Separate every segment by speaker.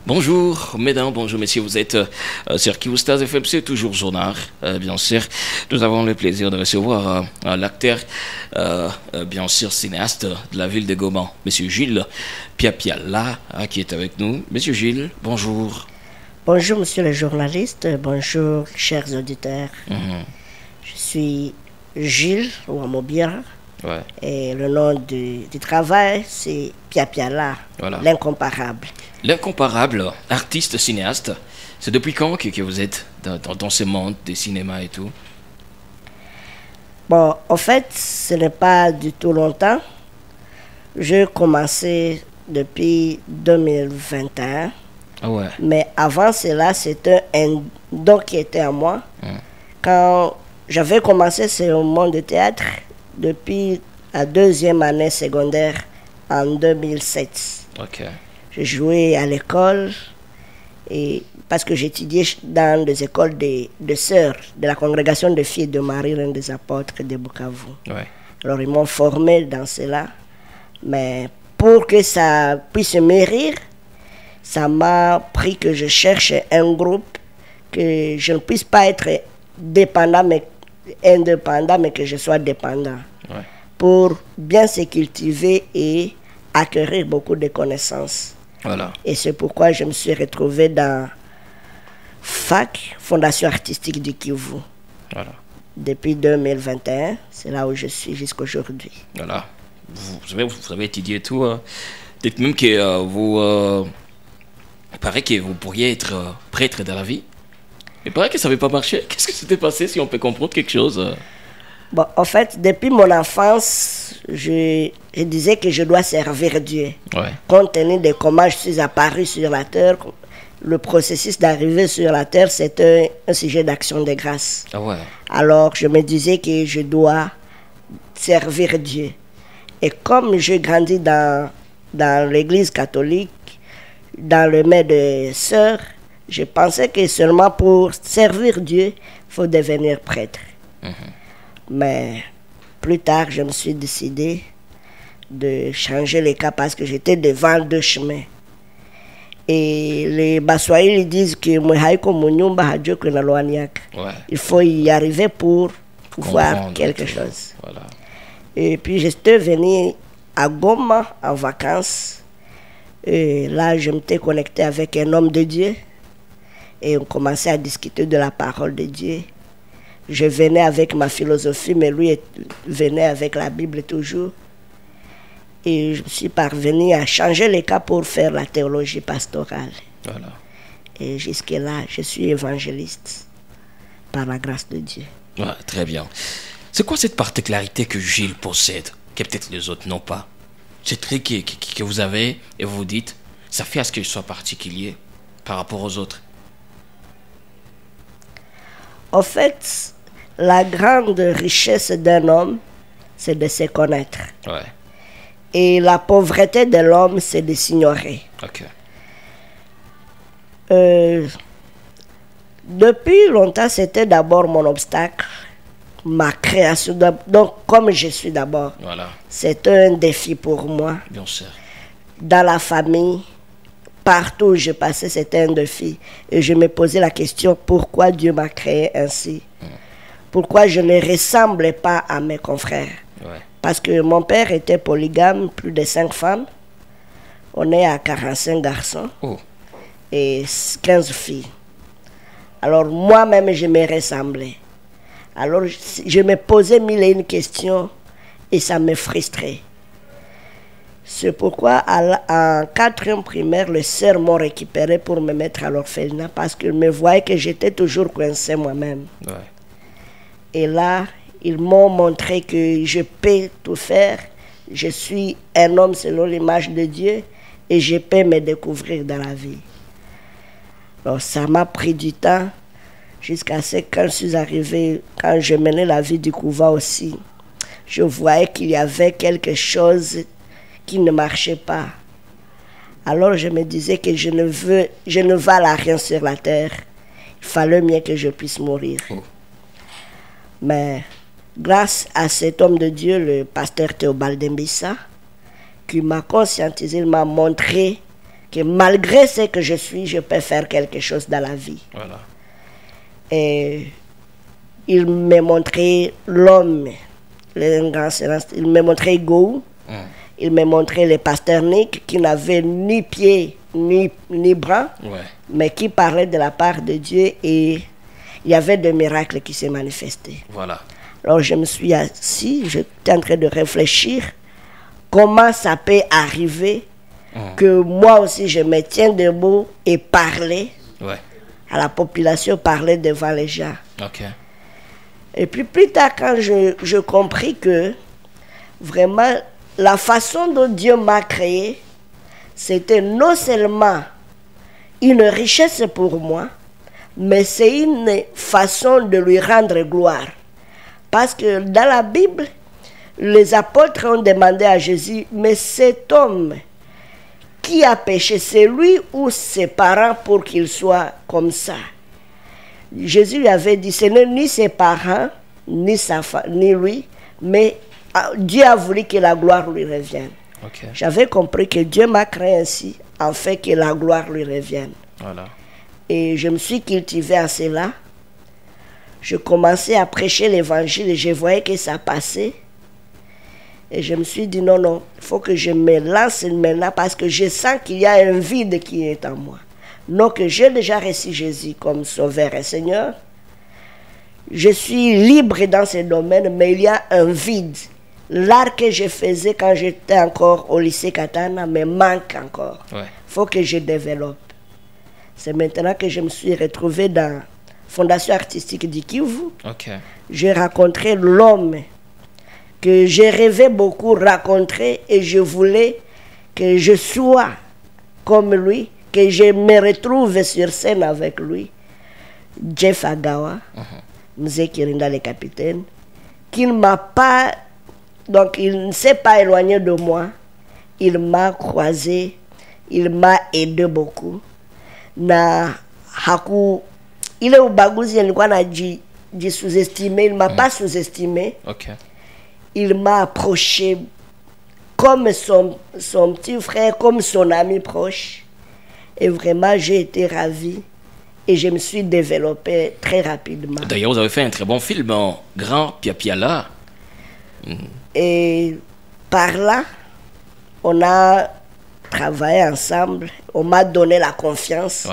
Speaker 1: Bonjour mesdames, bonjour messieurs, vous êtes sur Kiwstars FM, c'est toujours Jonar, bien sûr. Nous avons le plaisir de recevoir l'acteur, bien sûr cinéaste de la ville de Goma, monsieur Gilles Piapiala, qui est avec nous. Monsieur Gilles, bonjour.
Speaker 2: Bonjour monsieur le journaliste, bonjour chers auditeurs. Je suis Gilles Ouamobia.
Speaker 1: Ouais.
Speaker 2: Et le nom du travail, c'est Piapiala,
Speaker 1: Voilà.
Speaker 2: l'incomparable.
Speaker 1: L'incomparable artiste cinéaste, c'est depuis quand que vous êtes dans ce monde des cinémas et tout?
Speaker 2: Bon, en fait, ce n'est pas du tout longtemps. J'ai commencé depuis 2021.
Speaker 1: Ah ouais.
Speaker 2: Mais avant cela, c'était un don qui était à moi. Quand j'avais commencé ce monde de théâtre, depuis la deuxième année secondaire en 2007.
Speaker 1: Ok.
Speaker 2: Je jouais à l'école et parce que j'étudiais dans des écoles de sœurs de la congrégation de filles de Marie, Reine des Apôtres de Bukavu.
Speaker 1: Ouais.
Speaker 2: Alors ils m'ont formé dans cela, mais pour que ça puisse mûrir, ça m'a pris que je cherche un groupe, que je ne puisse pas être dépendant, mais indépendant, mais que je sois dépendant.
Speaker 1: Ouais.
Speaker 2: Pour bien se cultiver et acquérir beaucoup de connaissances.
Speaker 1: Voilà.
Speaker 2: Et c'est pourquoi je me suis retrouvé dans FAC, Fondation Artistique du Kivu.
Speaker 1: Voilà.
Speaker 2: Depuis 2021, c'est là où je suis jusqu'aujourd'hui.
Speaker 1: Voilà. Vous avez étudié tout. Dites même que il paraît que vous pourriez être prêtre dans la vie. Il paraît que ça n'avait pas marché. Qu'est-ce que s'était passé, si on peut comprendre quelque chose?
Speaker 2: Bon, en fait, depuis mon enfance, je disais que je dois servir Dieu.
Speaker 1: Ouais.
Speaker 2: Compte tenu de comment je suis apparu sur la terre, le processus d'arriver sur la terre, c'était un sujet d'action de grâce.
Speaker 1: Ah ouais.
Speaker 2: Alors, je me disais que je dois servir Dieu. Et comme je grandis dans l'église catholique, dans le maître de sœurs, je pensais que seulement pour servir Dieu, il faut devenir prêtre. Mais plus tard, je me suis décidé de changer les cas parce que j'étais devant deux chemins. Et les Baswahili disent que
Speaker 1: Ouais.
Speaker 2: il faut y arriver pour voir
Speaker 1: Comprendre
Speaker 2: quelque
Speaker 1: tout.
Speaker 2: chose.
Speaker 1: Voilà.
Speaker 2: Et puis j'étais venu à Goma en vacances. Et là, je m'étais connecté avec un homme de Dieu. Et on commençait à discuter de la parole de Dieu. Je venais avec ma philosophie, mais lui venait avec la Bible toujours. Et je suis parvenu à changer les cas pour faire la théologie pastorale.
Speaker 1: Voilà.
Speaker 2: Et jusque-là, je suis évangéliste par la grâce de Dieu.
Speaker 1: Ouais, très bien. C'est quoi cette particularité que Gilles possède, que peut-être les autres n'ont pas? C'est truc que vous avez et vous vous dites, ça fait à ce que je sois particulier par rapport aux autres.
Speaker 2: En fait, la grande richesse d'un homme, c'est de se connaître.
Speaker 1: Ouais.
Speaker 2: Et la pauvreté de l'homme, c'est de s'ignorer.
Speaker 1: Ok.
Speaker 2: Depuis longtemps, c'était d'abord mon obstacle, ma création. Donc, comme je suis d'abord,
Speaker 1: Voilà.
Speaker 2: c'était un défi pour moi.
Speaker 1: Bien sûr.
Speaker 2: Dans la famille, partout où je passais, c'était un défi. Et je me posais la question, pourquoi Dieu m'a créé ainsi? Pourquoi je ne ressemblais pas à mes confrères?
Speaker 1: Ouais.
Speaker 2: Parce que mon père était polygame, plus de 5 femmes. On est à 45 garçons
Speaker 1: Oh.
Speaker 2: et 15 filles. Alors moi-même, je me ressemblais. Alors je me posais mille et une questions et ça me frustrait. C'est pourquoi en 4e primaire, les sœurs m'ont récupéré pour me mettre à l'orphelinat parce qu'ils me voyaient que j'étais toujours coincé moi-même.
Speaker 1: Ouais.
Speaker 2: Et là, ils m'ont montré que je peux tout faire. Je suis un homme selon l'image de Dieu et je peux me découvrir dans la vie. Alors ça m'a pris du temps jusqu'à ce que quand je suis arrivé, quand je menais la vie du couvent aussi, je voyais qu'il y avait quelque chose qui ne marchait pas. Alors je me disais que je ne vale rien sur la terre. Il fallait mieux que je puisse mourir.
Speaker 1: Oh.
Speaker 2: Mais grâce à cet homme de Dieu, le pasteur Théobald Mbissa, qui m'a conscientisé, il m'a montré que malgré ce que je suis, je peux faire quelque chose dans la vie.
Speaker 1: Voilà.
Speaker 2: Et il m'a montré l'homme, il m'a montré Go, il m'a montré le pasteur Nick qui n'avait ni pied ni bras, mais qui parlait de la part de Dieu et il y avait des miracles qui s'est manifestés.
Speaker 1: Voilà.
Speaker 2: Alors je me suis assis, j'étais en train de réfléchir comment ça peut arriver que moi aussi je me tiens debout et parler à la population, parler devant les gens. Et puis plus tard, quand je compris que vraiment la façon dont Dieu m'a créé, c'était non seulement une richesse pour moi, mais c'est une façon de lui rendre gloire. Parce que dans la Bible, les apôtres ont demandé à Jésus, mais cet homme qui a péché, c'est lui ou ses parents pour qu'il soit comme ça? Jésus lui avait dit, ce n'est ni ses parents, ni lui, mais Dieu a voulu que la gloire lui revienne. J'avais compris que Dieu m'a créé ainsi, en fait que la gloire lui revienne. Et je me suis cultivé à cela. Je commençais à prêcher l'évangile et je voyais que ça passait. Et je me suis dit, non, il faut que je me lance maintenant parce que je sens qu'il y a un vide qui est en moi. Non que j'ai déjà reçu Jésus comme Sauveur et Seigneur. Je suis libre dans ce domaine, mais il y a un vide. L'art que je faisais quand j'étais encore au lycée Katana me manque encore. Il faut que je développe. C'est maintenant que je me suis retrouvé dans la Fondation artistique du Kivu. J'ai rencontré l'homme que j'ai rêvé beaucoup rencontrer et je voulais que je sois comme lui, que je me retrouve sur scène avec lui. Jeff Agawa, Mzee Kirinda le capitaine, qu'il ne m'a pas, donc il ne s'est pas éloigné de moi, il m'a croisé, il m'a aidé beaucoup. Na haku ile ubaguzi nilikuwa sous-estimé, il m'a pas sous-estimé. Il m'a approché comme son petit frère, comme son ami proche. Et vraiment, j'ai été ravi et je me suis développé très rapidement.
Speaker 1: D'ailleurs, vous avez fait un très bon film, Grand Piapiala.
Speaker 2: Et par là, on a travaillé ensemble, on m'a donné la confiance.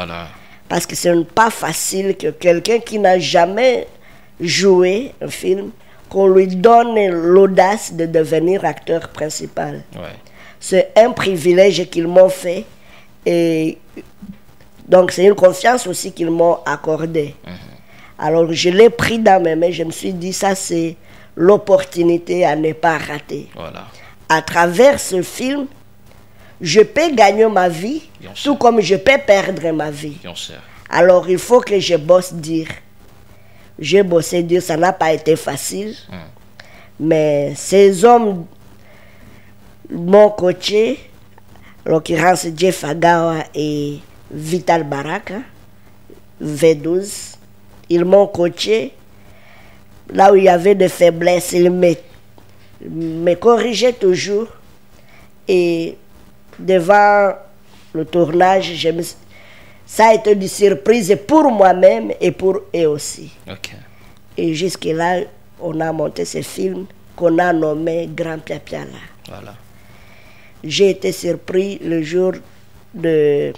Speaker 2: Parce que ce n'est pas facile que quelqu'un qui n'a jamais joué un film, qu'on lui donne l'audace de devenir acteur principal. C'est un privilège qu'ils m'ont fait et donc c'est une confiance aussi qu'ils m'ont accordée. Alors je l'ai pris dans mes mains, je me suis dit ça c'est l'opportunité à ne pas rater. À travers ce film, je peux gagner ma vie, tout comme je peux perdre ma vie. Alors il faut que je bosse dire. J'ai bossé dur, ça n'a pas été facile. Mais ces hommes m'ont coaché, en l'occurrence Jeff Agawa et Vital Baraka, V12. Ils m'ont coaché. Là où il y avait des faiblesses, ils me corrigeaient toujours. Et devant le tournage, ça a été une surprise pour moi-même et pour eux aussi. Et jusque-là, on a monté ce film qu'on a nommé Grand Piapiala. J'ai été surpris le jour du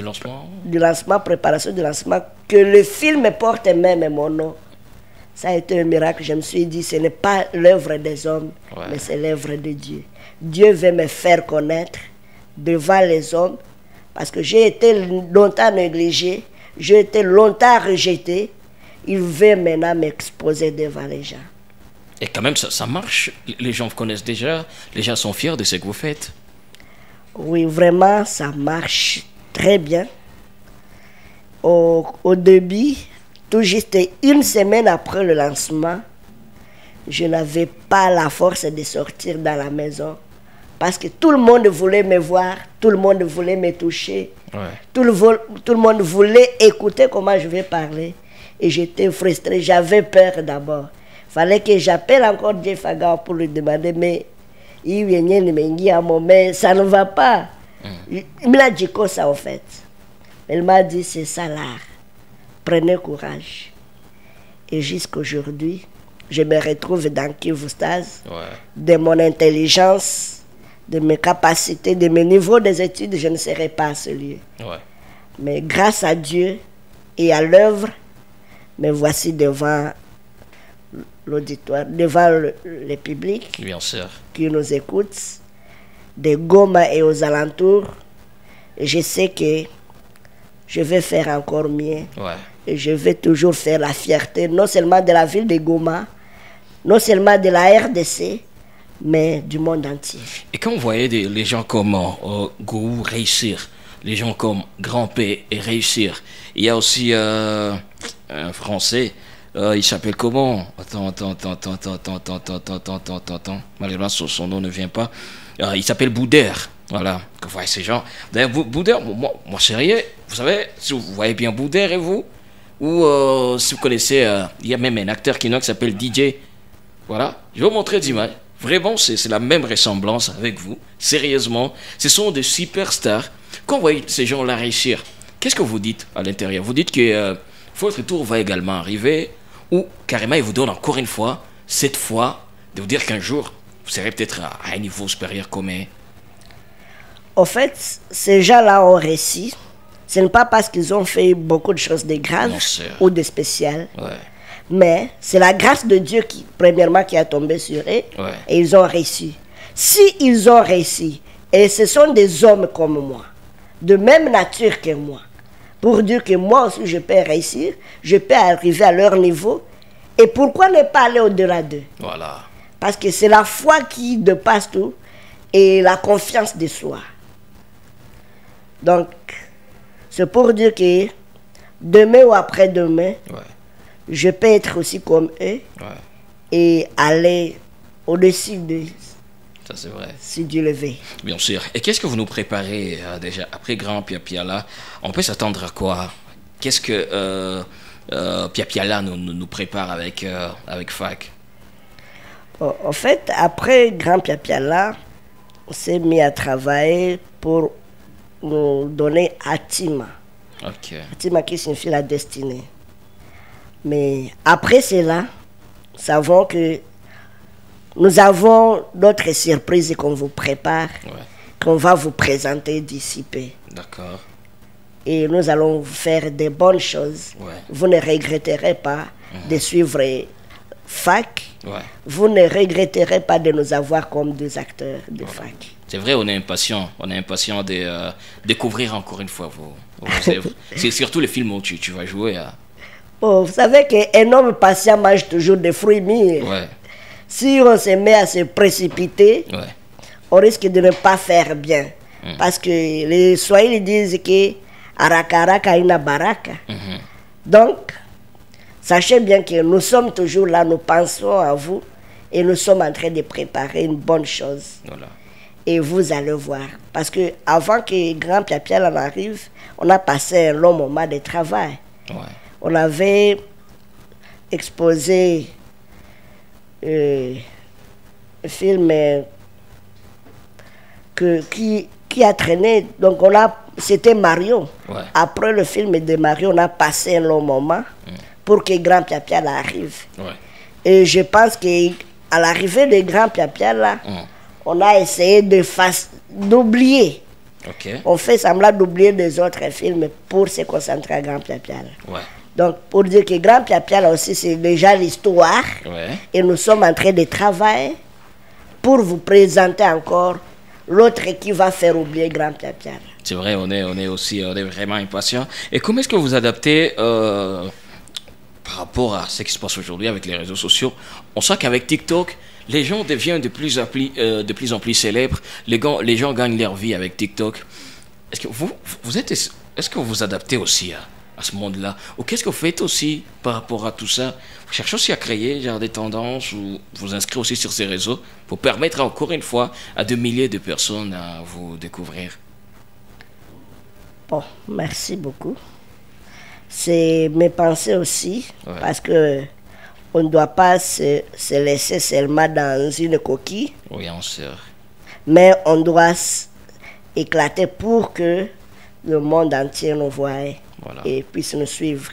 Speaker 2: lancement, préparation du lancement, que le film porte même mon nom. Ça a été un miracle. Je me suis dit, ce n'est pas l'œuvre des hommes, mais c'est l'œuvre de Dieu. Dieu veut me faire connaître devant les hommes. Parce que j'ai été longtemps négligé, j'ai été longtemps rejeté. Il veut maintenant m'exposer devant les gens.
Speaker 1: Et quand même, ça marche. Les gens vous connaissent déjà. Les gens sont fiers de ce que vous faites.
Speaker 2: Oui, vraiment, ça marche très bien. Au début, tout juste une semaine après le lancement, je n'avais pas la force de sortir dans la maison. Parce que tout le monde voulait me voir, tout le monde voulait me toucher, tout le monde voulait écouter comment je vais parler. Et j'étais frustré, j'avais peur d'abord. Il fallait que j'appelle encore Jeff Agawa pour lui demander, mais ça ne va pas. Il me l'a dit comme ça, en fait. Elle m'a dit, c'est ça l'art. Prenez courage. Et jusqu'aujourd'hui, je me retrouve dans Kivu Stars, de mon intelligence, de mes capacités, de mes niveaux des études, je ne serais pas à ce lieu. Mais grâce à Dieu et à l'œuvre, me voici devant l'auditoire, devant le public
Speaker 1: Bien sûr.
Speaker 2: qui nous écoute, de Goma et aux alentours. Et je sais que je vais faire encore mieux. Et je vais toujours faire la fierté, non seulement de la ville de Goma, non seulement de la RDC, mais du monde entier.
Speaker 1: Et quand vous voyez les gens comme Gou réussir, les gens comme Grand P et réussir, il y a aussi un Français, il s'appelle comment? Attends. Malheureusement, son nom ne vient pas. Il s'appelle Boudère. Voilà, vous voyez ces gens. D'ailleurs, Boudère, moi sérieux, vous savez, si vous voyez bien Boudère et vous, ou si vous connaissez, il y a même un acteur qui s'appelle DJ. Voilà, je vais vous montrer des images. Vraiment, c'est la même ressemblance avec vous. Sérieusement, ce sont des superstars. Quand vous voyez ces gens-là réussir, qu'est-ce que vous dites à l'intérieur? Vous dites que votre tour va également arriver, ou carrément, il vous donne encore une fois, cette fois, de vous dire qu'un jour, vous serez peut-être à un niveau supérieur commun.
Speaker 2: En fait, ces gens-là ont réussi. Ce n'est pas parce qu'ils ont fait beaucoup de choses de graves ou de spéciales. Mais c'est la grâce de Dieu qui, premièrement, qui a tombé sur eux. Et ils ont réussi. Si ils ont réussi, et ce sont des hommes comme moi, de même nature que moi, pour dire que moi aussi je peux réussir, je peux arriver à leur niveau. Et pourquoi ne pas aller au-delà d'eux? Parce que c'est la foi qui dépasse tout et la confiance de soi. Donc, c'est pour dire que demain ou après-demain, je peux être aussi comme eux et aller au-dessus de
Speaker 1: ça, c'est vrai.
Speaker 2: Si Dieu le veut.
Speaker 1: Bien sûr. Et qu'est-ce que vous nous préparez déjà après Grand Piapiala? On peut s'attendre à quoi? Qu'est-ce que Piapiala nous prépare avec FAC?
Speaker 2: En fait, après Grand Piapiala, on s'est mis à travailler pour nous donner Atima. Atima qui signifie la destinée. Mais après cela, nous savons que nous avons d'autres surprises qu'on vous prépare, qu'on va vous présenter d'ici peu. Et nous allons vous faire des bonnes choses. Vous ne regretterez pas de suivre FAC. Vous ne regretterez pas de nous avoir comme deux acteurs de FAC.
Speaker 1: C'est vrai, on est impatient. On est impatient de découvrir encore une fois vos œuvres. C'est surtout les films où tu vas jouer.
Speaker 2: Vous savez qu'un homme patient mange toujours des fruits mûrs. Si on se met à se précipiter, on risque de ne pas faire bien. Parce que les Swahili disent que Araka Araka ina baraka. Donc, sachez bien que nous sommes toujours là, nous pensons à vous et nous sommes en train de préparer une bonne chose. Et vous allez voir. Parce que avant que Grand Piapiala en arrive, on a passé un long moment de travail. On avait exposé un film qui a traîné. Donc c'était Mario. Après le film de Mario, on a passé un long moment pour que Grand Piapiala arrive. Et je pense qu'à l'arrivée de Grand Piapiala, on a essayé d'oublier. On fait semblant d'oublier les autres films pour se concentrer à Grand Piapiala. Donc, pour dire que Grand Piapiala aussi, c'est déjà l'histoire. Et nous sommes en train de travailler pour vous présenter encore l'autre qui va faire oublier Grand Piapiala.
Speaker 1: C'est vrai, on est vraiment impatients. Et comment est-ce que vous adaptez par rapport à ce qui se passe aujourd'hui avec les réseaux sociaux? On sent qu'avec TikTok, les gens deviennent de plus en plus célèbres. Les gens gagnent leur vie avec TikTok. Est-ce que est-ce que vous vous adaptez aussi à ce monde-là? Ou qu'est-ce que vous faites aussi par rapport à tout ça? Vous cherchez aussi à créer des tendances ou vous inscrire aussi sur ces réseaux pour permettre encore une fois à des milliers de personnes à vous découvrir.
Speaker 2: Bon, merci beaucoup. C'est mes pensées aussi, parce que on ne doit pas se laisser seulement dans une coquille.
Speaker 1: Oui, bien sûr.
Speaker 2: Mais on doit éclater pour que le monde entier nous voie
Speaker 1: Voilà.
Speaker 2: et puisse nous suivre.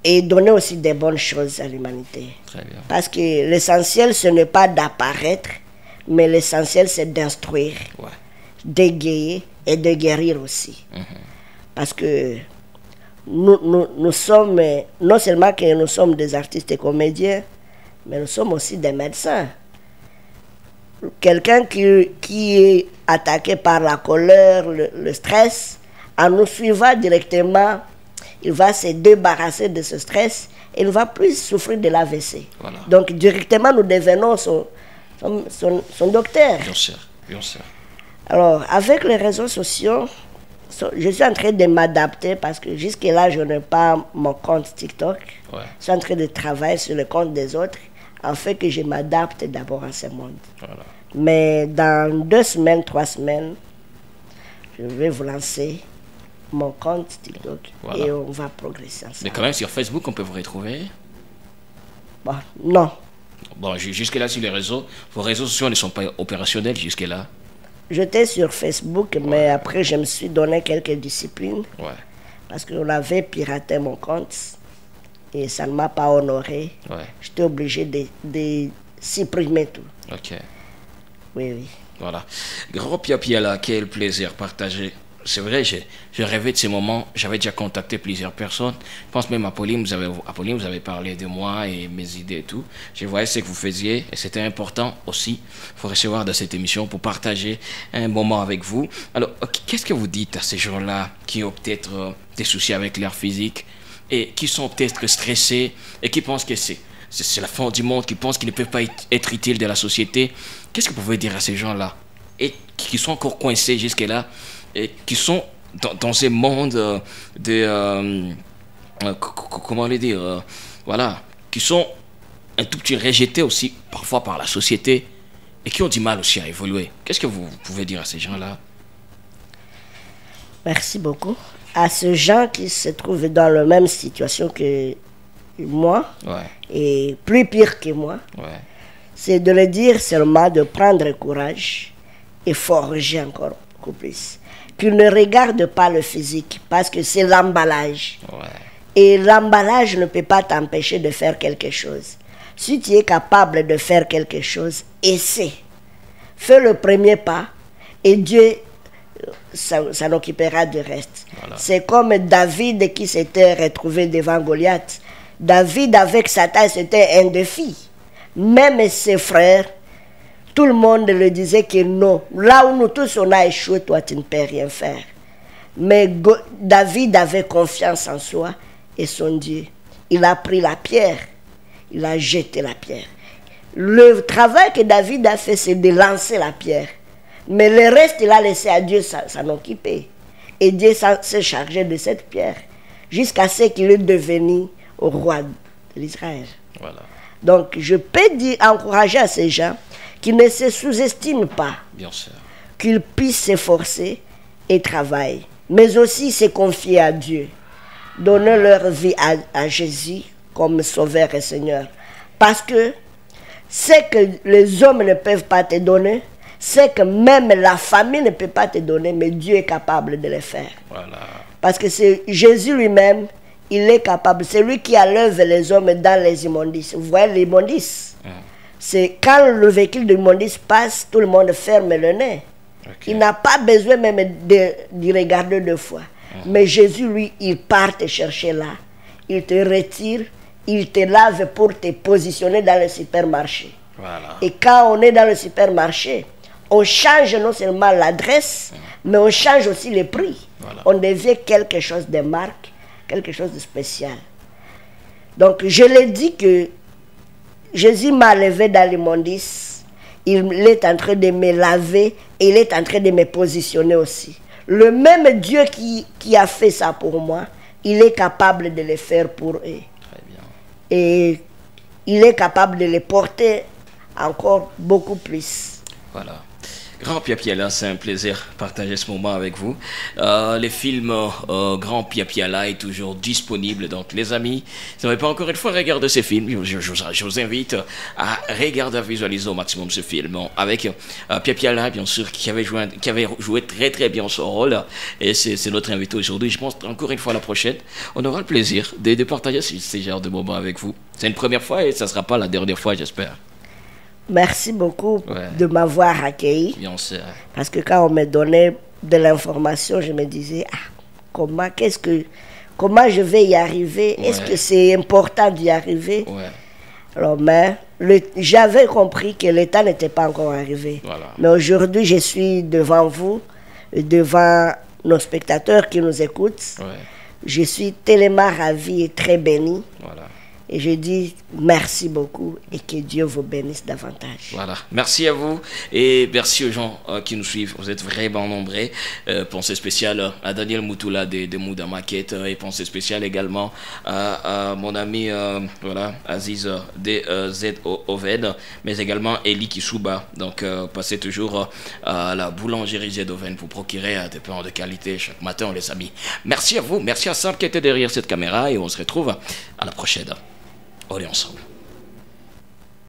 Speaker 2: Et donner aussi des bonnes choses à l'humanité.
Speaker 1: Très bien.
Speaker 2: Parce que l'essentiel, ce n'est pas d'apparaître, mais l'essentiel, c'est d'instruire,
Speaker 1: Ouais.
Speaker 2: d'égayer et de guérir aussi. Parce que nous sommes, non seulement que nous sommes des artistes et comédiens, mais nous sommes aussi des médecins. Quelqu'un qui est attaqué par la colère, le stress, en nous suivant directement, il va se débarrasser de ce stress et il ne va plus souffrir de l'AVC.
Speaker 1: Voilà.
Speaker 2: Donc directement, nous devenons son docteur.
Speaker 1: Bien sûr, bien sûr.
Speaker 2: Alors, avec les réseaux sociaux, je suis en train de m'adapter parce que jusque-là, je n'ai pas mon compte TikTok.
Speaker 1: Ouais.
Speaker 2: Je suis en train de travailler sur le compte des autres, en fait que je m'adapte d'abord à ce monde.
Speaker 1: Voilà.
Speaker 2: Mais dans 2 semaines, 3 semaines, je vais vous lancer mon compte TikTok
Speaker 1: Voilà.
Speaker 2: et on va progresser ensemble.
Speaker 1: Mais quand même, sur Facebook, on peut vous retrouver.
Speaker 2: Bon, non.
Speaker 1: Bon, jusque-là, sur les réseaux, vos réseaux sociaux ne sont pas opérationnels jusque-là.
Speaker 2: J'étais sur Facebook, mais après, je me suis donné quelques disciplines
Speaker 1: Ouais.
Speaker 2: parce qu'on avait piraté mon compte et ça ne m'a pas honoré.
Speaker 1: Ouais.
Speaker 2: J'étais obligé de supprimer tout.
Speaker 1: Ok.
Speaker 2: Oui, oui.
Speaker 1: Voilà. Grand Pia là, quel plaisir partagé. C'est vrai, j'ai rêvé de ces moments. J'avais déjà contacté plusieurs personnes. Je pense même à Pauline, vous avez parlé de moi et mes idées et tout. Je voyais ce que vous faisiez et c'était important aussi. Il faut recevoir de cette émission pour partager un moment avec vous. Alors, qu'est-ce que vous dites à ces gens-là qui ont peut-être des soucis avec leur physique et qui sont peut-être stressés et qui pensent que c'est la fin du monde, qui pensent qu'ils ne peuvent pas être utiles de la société? Qu'est-ce que vous pouvez dire à ces gens-là et qui sont encore coincés jusque-là et qui sont dans ces mondes comment le dire, voilà, qui sont un tout petit rejetés aussi parfois par la société et qui ont du mal aussi à évoluer? Qu'est-ce que vous pouvez dire à ces gens-là?
Speaker 2: Merci beaucoup. À ces gens qui se trouvent dans la même situation que moi,
Speaker 1: Ouais,
Speaker 2: et plus pire que moi,
Speaker 1: ouais,
Speaker 2: c'est de le dire seulement, de prendre courage et forger encore beaucoup plus. Qu'ils ne regardent pas le physique, parce que c'est l'emballage.
Speaker 1: ouais,
Speaker 2: Et l'emballage ne peut pas t'empêcher de faire quelque chose. Si tu es capable de faire quelque chose, essaie. Fais le premier pas et Dieu s'en occupera du reste.
Speaker 1: Voilà.
Speaker 2: C'est comme David qui s'était retrouvé devant Goliath. David avec sa taille, c'était un défi. Même ses frères, tout le monde le disait que non. Là où nous tous on a échoué, toi tu ne peux rien faire. Mais David avait confiance en soi et son Dieu. Il a pris la pierre, il a jeté la pierre. Le travail que David a fait, c'est de lancer la pierre. Mais le reste, il a laissé à Dieu s'en occuper. Et Dieu s'est chargé de cette pierre jusqu'à ce qu'il est devenu roi de l'Israël.
Speaker 1: voilà.
Speaker 2: Donc, je peux encourager à ces gens qui ne se sous-estiment pas,
Speaker 1: Bien sûr.
Speaker 2: qu'ils puissent s'efforcer et travailler, mais aussi se confier à Dieu, donner leur vie à Jésus comme Sauveur et Seigneur. Parce que ce que les hommes ne peuvent pas te donner, c'est que même la famille ne peut pas te donner, mais Dieu est capable de le faire.
Speaker 1: Voilà.
Speaker 2: Parce que c'est Jésus lui-même, il est capable. C'est lui qui enlève les hommes dans les immondices. Vous voyez l'immondice? C'est quand le véhicule de l'immondice passe, tout le monde ferme le nez.
Speaker 1: Okay.
Speaker 2: Il n'a pas besoin même d'y regarder 2 fois. Mais Jésus, lui, il part te chercher là. Il te retire, il te lave pour te positionner dans le supermarché.
Speaker 1: Voilà.
Speaker 2: Et quand on est dans le supermarché, on change non seulement l'adresse, mais on change aussi le prix.
Speaker 1: Voilà.
Speaker 2: On devient quelque chose de marque, quelque chose de spécial. Donc, je l'ai dit que Jésus m'a levé dans l'immondice. Il est en train de me laver et il est en train de me positionner aussi. Le même Dieu qui a fait ça pour moi, il est capable de le faire pour eux.
Speaker 1: Très bien.
Speaker 2: Et il est capable de les porter encore beaucoup plus.
Speaker 1: Voilà. Grand Piapiala, c'est un plaisir de partager ce moment avec vous. Les films Grand Piapiala est toujours disponible, donc les amis, si vous n'avez pas encore une fois regardé ces films, je vous invite à regarder, à visualiser au maximum ce film. Avec Piapiala, bien sûr, qui avait joué très très bien son rôle, et c'est notre invité aujourd'hui. Je pense encore une fois la prochaine, on aura le plaisir de partager ces genres de moments avec vous. C'est une première fois et ça ne sera pas la dernière fois, j'espère.
Speaker 2: Merci beaucoup de m'avoir accueilli.
Speaker 1: Bien sûr.
Speaker 2: Parce que quand on me donnait de l'information, je me disais, comment je vais y arriver? Est-ce que c'est important d'y arriver? Alors, mais j'avais compris que l'État n'était pas encore arrivé.
Speaker 1: Voilà.
Speaker 2: Mais aujourd'hui, je suis devant vous, devant nos spectateurs qui nous écoutent. Je suis tellement ravie et très bénie.
Speaker 1: Voilà.
Speaker 2: Et je dis merci beaucoup et que Dieu vous bénisse davantage.
Speaker 1: Voilà, merci à vous et merci aux gens qui nous suivent. Vous êtes vraiment nombreux. Pensée spéciale à Daniel Moutoula de Mouda Maquette et pensée spéciale également à mon ami Aziz de Z-Oven, mais également Eli Kisuba. Donc passez toujours à la boulangerie Z-Oven pour procurer des pains de qualité chaque matin, les amis. Merci à vous, merci à Sam qui était derrière cette caméra et on se retrouve à la prochaine. On est ensemble.